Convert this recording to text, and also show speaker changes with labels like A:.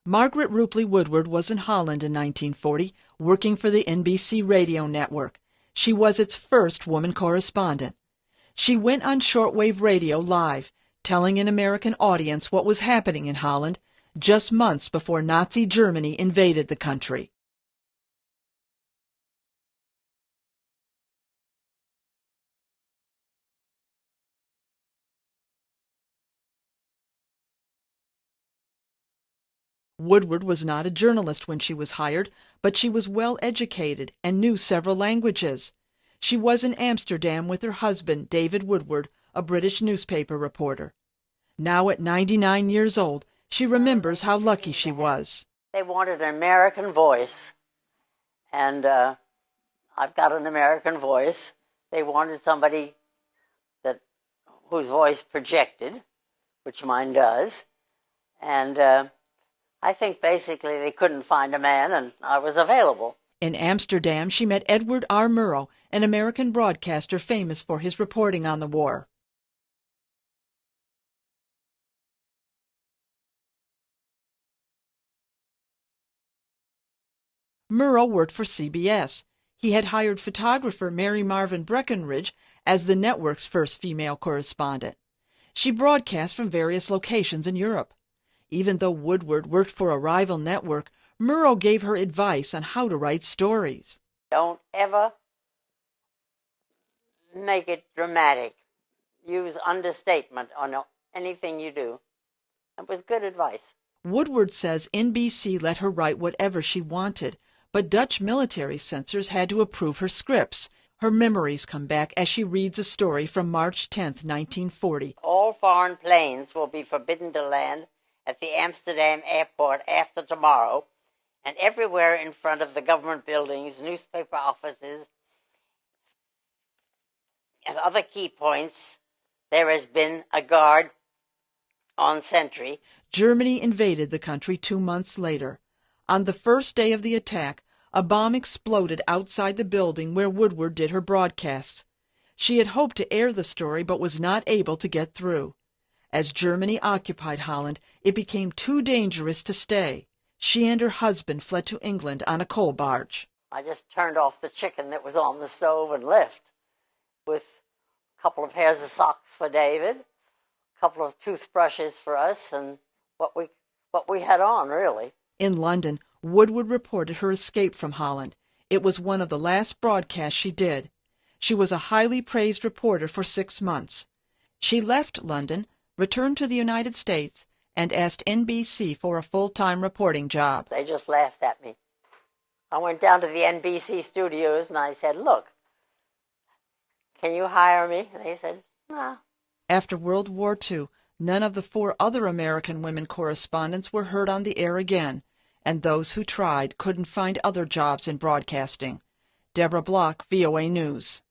A: Margaret Rupli Woodward was in Holland in 1940, working for the NBC radio network. She was its first woman correspondent. She went on shortwave radio live, telling an American audience what was happening in Holland just months before Nazi Germany invaded the country. Woodward was not a journalist when she was hired, but she was well educated and knew several languages. She was in Amsterdam with her husband, David Woodward, a British newspaper reporter. Now at 99 years old, she remembers how lucky she was.
B: They wanted an American voice, and I've got an American voice. They wanted somebody whose voice projected, which mine does, and I think basically they couldn't find a man, and I was available.
A: In Amsterdam, she met Edward R. Murrow, an American broadcaster famous for his reporting on the war. Murrow worked for CBS. He had hired photographer Mary Marvin Breckenridge as the network's first female correspondent. She broadcast from various locations in Europe. Even though Woodward worked for a rival network, Murrow gave her advice on how to write stories.
B: Don't ever make it dramatic. Use understatement on anything you do. That was good advice.
A: Woodward says NBC let her write whatever she wanted, but Dutch military censors had to approve her scripts. Her memories come back as she reads a story from March 10, 1940.
B: All foreign planes will be forbidden to land at the Amsterdam airport after tomorrow, and everywhere in front of the government buildings, newspaper offices, and other key points, there has been a guard on sentry.
A: Germany invaded the country 2 months later. On the first day of the attack, a bomb exploded outside the building where Woodward did her broadcasts. She had hoped to air the story but was not able to get through. As Germany occupied Holland, it became too dangerous to stay. She and her husband fled to England on a coal barge.
B: I just turned off the chicken that was on the stove and left with a couple of pairs of socks for David, a couple of toothbrushes for us, and what we had on, really.
A: In London, Woodward reported her escape from Holland. It was one of the last broadcasts she did. She was a highly praised reporter for 6 months. She left London, returned to the United States, and asked NBC for a full-time reporting job.
B: They just laughed at me. I went down to the NBC studios and I said, "Look, can you hire me?" And they said, "No."
A: After World War II, none of the 4 other American women correspondents were heard on the air again, and those who tried couldn't find other jobs in broadcasting. Deborah Block, VOA News.